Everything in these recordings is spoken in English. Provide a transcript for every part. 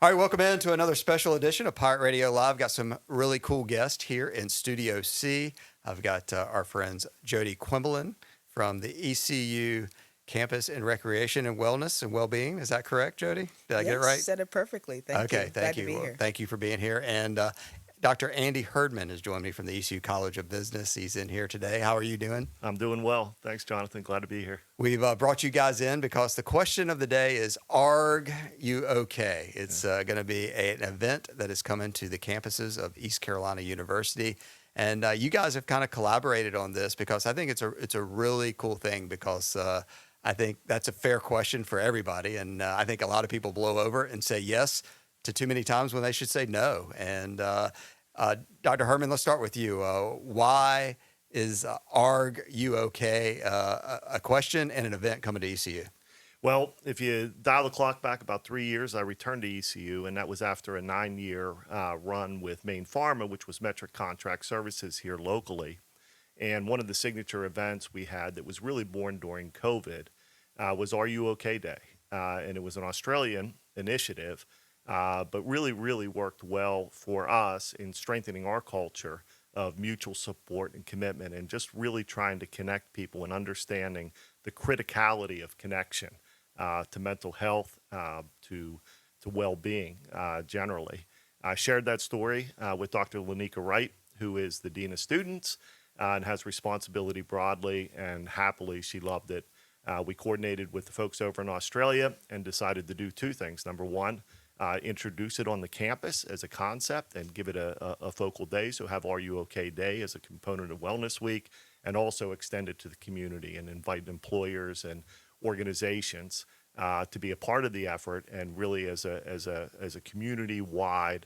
All right, welcome in to another special edition of Pirate Radio Live. Got some really cool guests here in Studio C. I've got our friends Jodi Quemelen from the ECU Campus in Recreation and Wellness and Wellbeing. Is that correct, Jodi? Did I get it Yes, right? said it perfectly. Thank Okay, you. thank Glad to you. be Well, here. thank you for being here. And Dr. Andy Herdman has joined me from the ECU College of Business. He's in here today. How are you doing? I'm doing well. Thanks, Jonathan. Glad to be here. We've brought you guys in because the question of the day is, Arrrgh, you okay? It's going to be an event that is coming to the campuses of East Carolina University. And you guys have kind of collaborated on this because I think it's a really cool thing because I think that's a fair question for everybody. And I think a lot of people blow over and say yes to too many times when they should say no. And Dr. Herdman, let's start with you. Why is Arrrgh you okay a question and an event coming to ECU? Well, if you dial the clock back about 3 years, I returned to ECU, and that was after a 9-year run with Maine Pharma, which was Metric Contract Services here locally. And one of the signature events we had that was really born during COVID was Are You OK Day? And it was an Australian initiative, but really, really worked well for us in strengthening our culture of mutual support and commitment and just really trying to connect people and understanding the criticality of connection to mental health, to well-being generally. I shared that story with Dr. Lanika Wright, who is the Dean of Students and has responsibility broadly, and happily she loved it. We coordinated with the folks over in Australia and decided to do two things. Number one, introduce it on the campus as a concept and give it a focal day. So have Are You OK Day as a component of Wellness Week, and also extend it to the community and invite employers and organizations to be a part of the effort, and really as a community-wide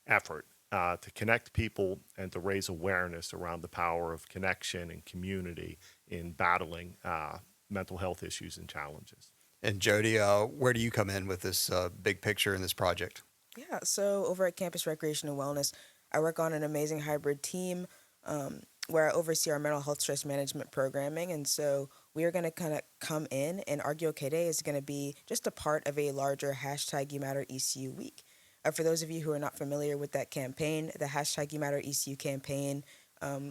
effort to connect people and to raise awareness around the power of connection and community in battling mental health issues and challenges. And Jodi, where do you come in with this big picture in this project? Yeah, so over at Campus Recreation and Wellness, I work on an amazing hybrid team where I oversee our mental health stress management programming. And so we are going to kind of come in, and Argue OK Day is going to be just a part of a larger hashtag You Matter ECU week. For those of you who are not familiar with that campaign, the hashtag You Matter ECU campaign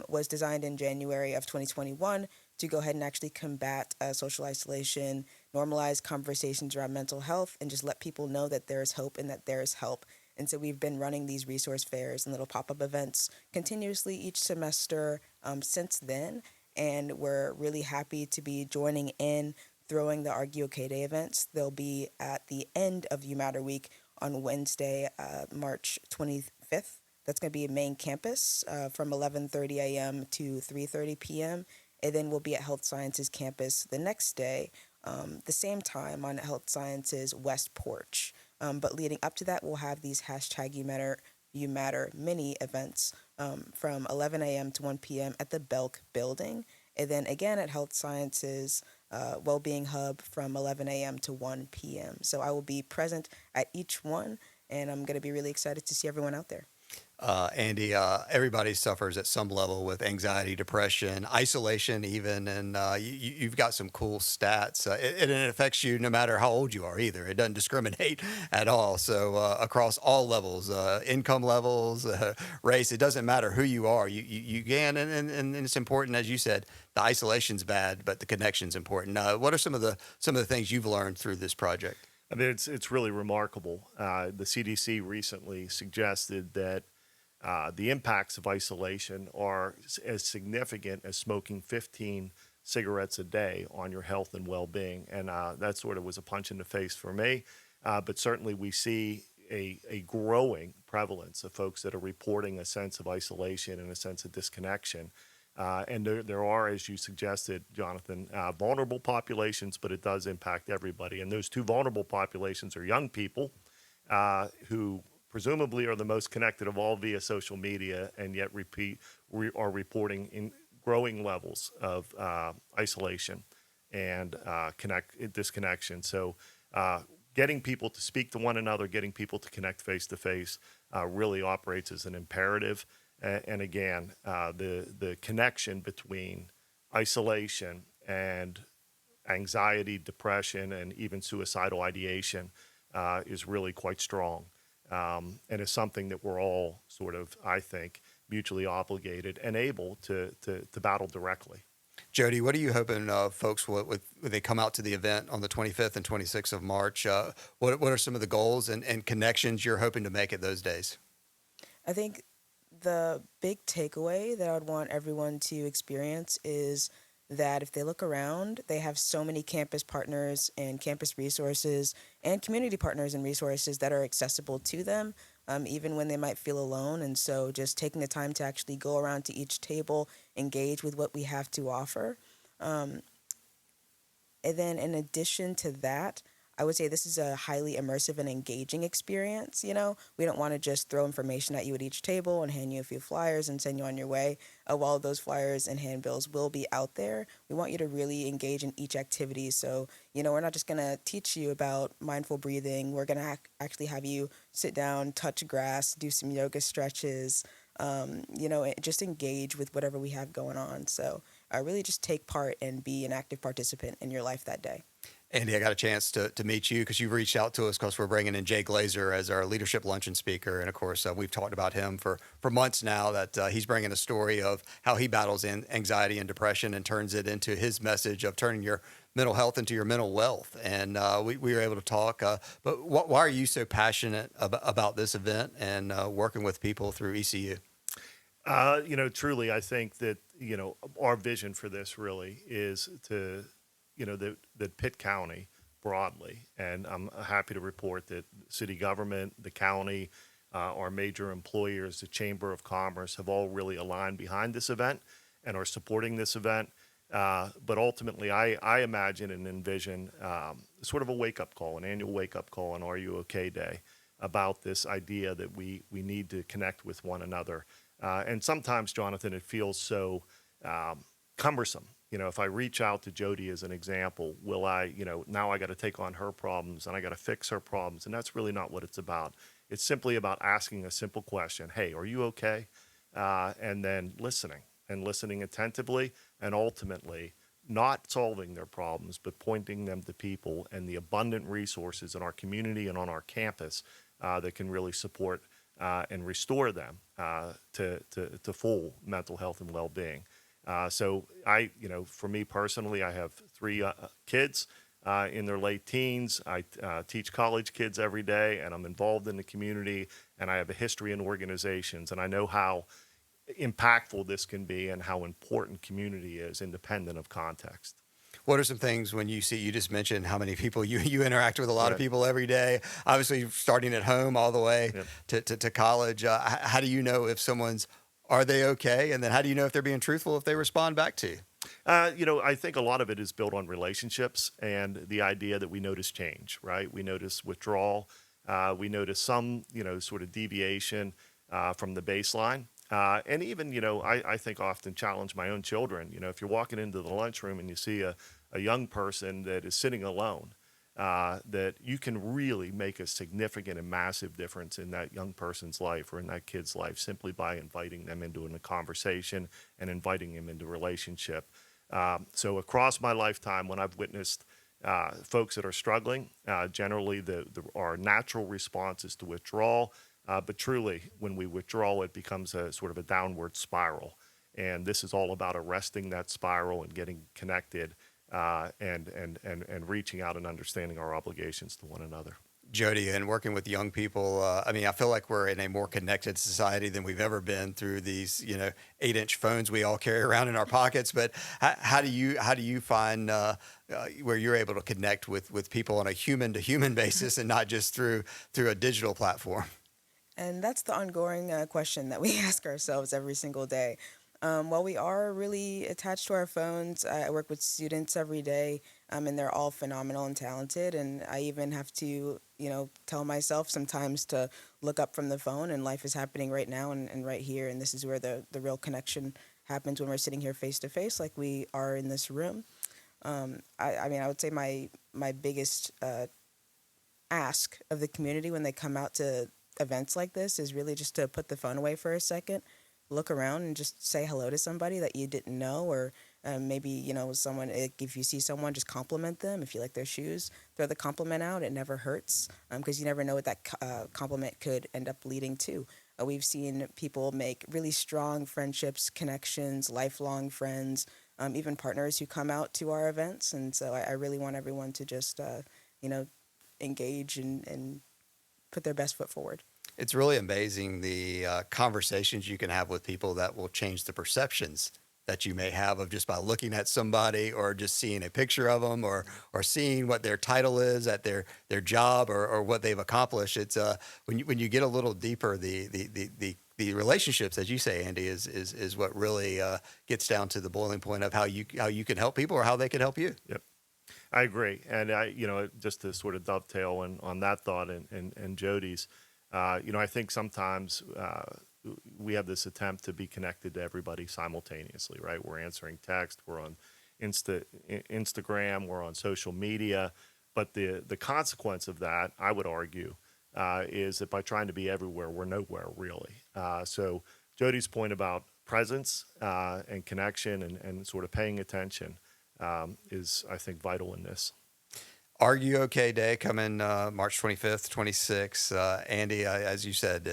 was designed in January of 2021 to go ahead and actually combat social isolation, normalize conversations around mental health, and just let people know that there is hope and that there is help. And so we've been running these resource fairs and little pop-up events continuously each semester since then. And we're really happy to be joining in throwing the Argue OK Day events. They'll be at the end of You Matter Week on Wednesday, March 25th. That's going to be main campus from 11:30 a.m. to 3:30 p.m. And then we'll be at Health Sciences campus the next day, the same time on Health Sciences West Porch. But leading up to that, we'll have these hashtag You Matter mini events from 11 a.m. to 1 p.m. at the Belk building. And then again at Health Sciences Wellbeing Hub from 11 a.m. to 1 p.m. So I will be present at each one, and I'm going to be really excited to see everyone out there. Andy, everybody suffers at some level with anxiety, depression, isolation, even, and you've got some cool stats. It affects you no matter how old you are, either. It doesn't discriminate at all. So across all levels, income levels, race, it doesn't matter who you are. You can, and it's important, as you said. The isolation's bad, but the connection's important. What are some of the things you've learned through this project? I mean, it's really remarkable. The CDC recently suggested that the impacts of isolation are as significant as smoking 15 cigarettes a day on your health and well-being. And that sort of was a punch in the face for me. But certainly we see a growing prevalence of folks that are reporting a sense of isolation and a sense of disconnection. And there are, as you suggested, Jonathan, vulnerable populations, but it does impact everybody. And those two vulnerable populations are young people who presumably are the most connected of all via social media, and yet are reporting in growing levels of isolation and disconnection. So getting people to speak to one another, getting people to connect face to face really operates as an imperative. And again, the connection between isolation and anxiety, depression, and even suicidal ideation is really quite strong. and is something that we're all sort of, I think, mutually obligated and able to battle directly. Jodi, what are you hoping folks when they come out to the event on the 25th and 26th of March? What are some of the goals and connections you're hoping to make at those days? I think the big takeaway that I would want everyone to experience is that if they look around, they have so many campus partners and campus resources and community partners and resources that are accessible to them, even when they might feel alone. And so just taking the time to actually go around to each table, engage with what we have to offer. Um, and then in addition to that, I would say this is a highly immersive and engaging experience. We don't want to just throw information at you at each table and hand you a few flyers and send you on your way. While those flyers and handbills will be out there, we want you to really engage in each activity. So, we're not just going to teach you about mindful breathing. We're going to actually have you sit down, touch grass, do some yoga stretches, just engage with whatever we have going on. So, really just take part and be an active participant in your life that day. Andy, I got a chance to meet you because you've reached out to us because we're bringing in Jay Glazer as our leadership luncheon speaker. And of course, we've talked about him for months now that he's bringing a story of how he battles anxiety and depression and turns it into his message of turning your mental health into your mental wealth. And we were able to talk. But why are you so passionate about this event and working with people through ECU? Truly, I think that, our vision for this really is to that Pitt County broadly, and I'm happy to report that city government, the county, our major employers, the Chamber of Commerce have all really aligned behind this event and are supporting this event. But ultimately, I imagine and envision sort of a wake-up call, an annual wake-up call on Are You OK Day about this idea that we need to connect with one another. And sometimes, Jonathan, it feels so cumbersome. If I reach out to Jodi as an example, will I, now I got to take on her problems and I got to fix her problems. And that's really not what it's about. It's simply about asking a simple question. Hey, are you okay? And then listening attentively, and ultimately not solving their problems, but pointing them to people and the abundant resources in our community and on our campus that can really support and restore them to full mental health and well-being. So for me personally, I have three kids in their late teens. I teach college kids every day, and I'm involved in the community, and I have a history in organizations, and I know how impactful this can be and how important community is independent of context. What are some things when you just mentioned how many people you interact with a lot of people every day, obviously starting at home all the way to college. How do you know if are they okay? And then how do you know if they're being truthful if they respond back to you? I think a lot of it is built on relationships and the idea that we notice change, right? We notice withdrawal. We notice some, sort of deviation from the baseline. And even, I think often challenge my own children. If you're walking into the lunchroom and you see a young person that is sitting alone, that you can really make a significant and massive difference in that young person's life or in that kid's life simply by inviting them into a conversation and inviting them into relationship. So across my lifetime, when I've witnessed folks that are struggling, generally our natural response is to withdrawal. But truly, when we withdraw, it becomes a sort of a downward spiral. And this is all about arresting that spiral and getting connected and reaching out and understanding our obligations to one another. Jodi, and working with young people, I feel like we're in a more connected society than we've ever been through these, 8-inch phones we all carry around in our pockets. But how do you find where you're able to connect with people on a human to human basis and not just through a digital platform? And that's the ongoing question that we ask ourselves every single day. While we are really attached to our phones, I work with students every day, and they're all phenomenal and talented. And I even have to, tell myself sometimes to look up from the phone, and life is happening right now and right here. And this is where the real connection happens when we're sitting here face to face, like we are in this room. I would say my biggest ask of the community when they come out to events like this is really just to put the phone away for a second, look around and just say hello to somebody that you didn't know, or Maybe, someone, if you see someone, just compliment them. If you like their shoes, throw the compliment out. It never hurts, because you never know what that compliment could end up leading to. We've seen people make really strong friendships, connections, lifelong friends, even partners who come out to our events. And so I really want everyone to just, engage and put their best foot forward. It's really amazing the conversations you can have with people that will change the perceptions that you may have of just by looking at somebody or just seeing a picture of them or seeing what their title is at their job or what they've accomplished. It's when you get a little deeper, the relationships, as you say, Andy, is what really gets down to the boiling point of how you can help people or how they can help you. Yep. I agree. And just to sort of dovetail on that thought and Jodi's, I think sometimes we have this attempt to be connected to everybody simultaneously, right? We're answering text, we're on Instagram, we're on social media. But the consequence of that, I would argue, is that by trying to be everywhere, we're nowhere really. So Jodi's point about presence and connection and sort of paying attention is, I think, vital in this. Arrrgh OK Day coming March 25th, 26th. Andy, as you said,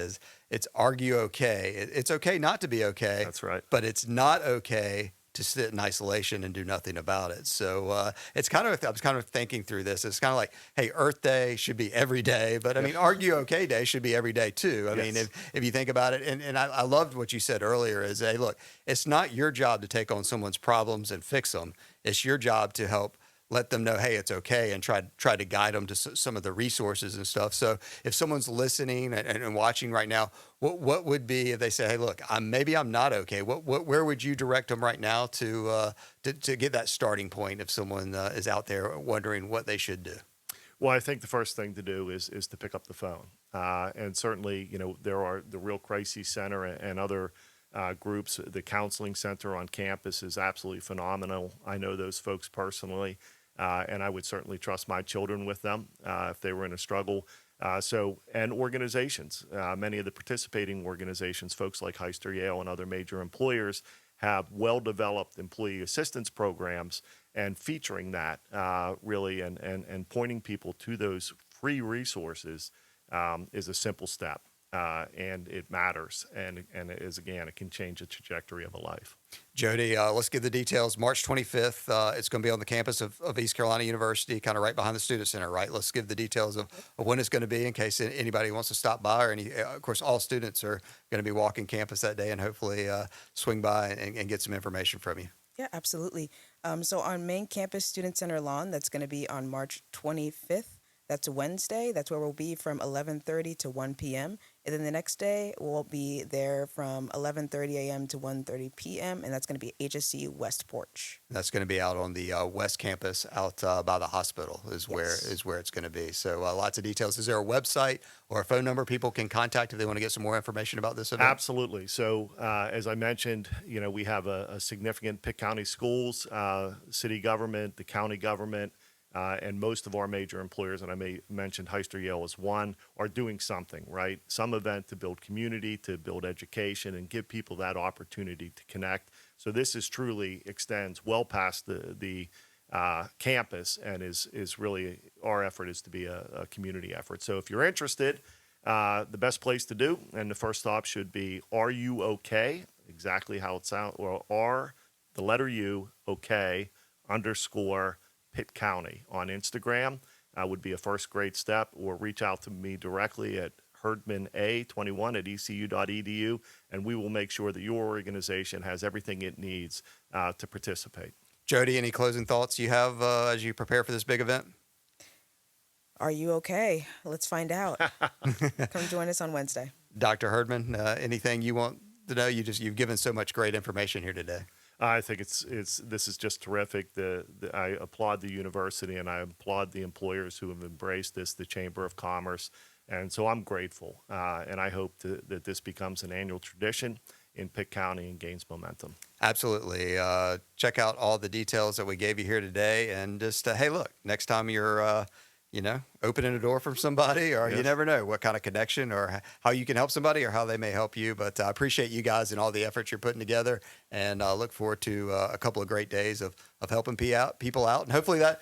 it's Arrrgh OK. It's okay not to be okay. That's right. But it's not okay to sit in isolation and do nothing about it. So it's kind of, I was kind of thinking through this. It's kind of like, hey, Earth Day should be every day, but I mean, Arrrgh OK Day should be every day too. I mean, if you think about it, and I loved what you said earlier is, hey, look, it's not your job to take on someone's problems and fix them. It's your job to help let them know, hey, it's okay, and try to guide them to some of the resources and stuff. So if someone's listening and watching right now, what would be if they say, hey, look, maybe I'm not okay? Where would you direct them right now to get that starting point if someone is out there wondering what they should do? Well, I think the first thing to do is to pick up the phone. And certainly, there are the Real Crisis Center and other groups. The counseling center on campus is absolutely phenomenal. I know those folks personally. And I would certainly trust my children with them if they were in a struggle. And organizations, many of the participating organizations, folks like Heister Yale and other major employers, have well-developed employee assistance programs, and featuring that really and pointing people to those free resources is a simple step. And it matters, and it is, again, it can change the trajectory of a life. Jodi, let's give the details. March 25th, it's going to be on the campus of East Carolina University, kind of right behind the Student Center, right? Let's give the details of when it's going to be in case anybody wants to stop by, or of course, all students are going to be walking campus that day and hopefully swing by and get some information from you. Yeah, absolutely. So on main campus Student Center lawn, that's going to be on March 25th. That's Wednesday. That's where we'll be from 11:30 to 1 p.m. And then the next day, we'll be there from 11:30 a.m. to 1:30 p.m. And that's going to be HSC West Porch. That's going to be out on the West Campus, out by the hospital is where it's going to be. So lots of details. Is there a website or a phone number people can contact if they want to get some more information about this event? Absolutely. So as I mentioned, we have a significant Pitt County schools, city government, the county government, and most of our major employers, and I mentioned Heister Yale as one, are doing something, right? Some event to build community, to build education, and give people that opportunity to connect. So this is truly extends well past the campus, and is really, our effort is to be a community effort. So if you're interested, the best place to do, and the first stop should be Are You OK? Exactly how it sounds, or R, the letter U, OK, _ Pitt County on Instagram would be a first great step, or reach out to me directly at Herdman A21 at ECU.edu, and we will make sure that your organization has everything it needs to participate. Jodi, any closing thoughts you have as you prepare for this big event? Are you okay? Let's find out. Come join us on Wednesday. Dr. Herdman, anything you want to know? You've given so much great information here today. I think this is just terrific. I applaud the university, and I applaud the employers who have embraced this, the Chamber of Commerce, and so I'm grateful. And I hope that this becomes an annual tradition in Pitt County and gains momentum. Absolutely. Check out all the details that we gave you here today, and just hey, look, next time you're opening a door from somebody, or you Yes. never know what kind of connection or how you can help somebody or how they may help you. But I appreciate you guys and all the efforts you're putting together, and I look forward to a couple of great days of helping people out. And hopefully that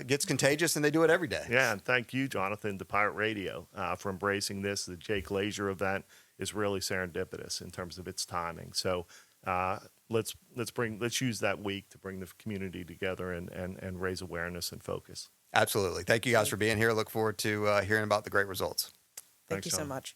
gets contagious and they do it every day. Yeah, and thank you, Jonathan, to Pirate Radio, for embracing this. The Jake Glazier event is really serendipitous in terms of its timing. So let's use that week to bring the community together and raise awareness and focus. Absolutely. Thank you guys for being here. Look forward to hearing about the great results. Thank Thanks, you so John. much.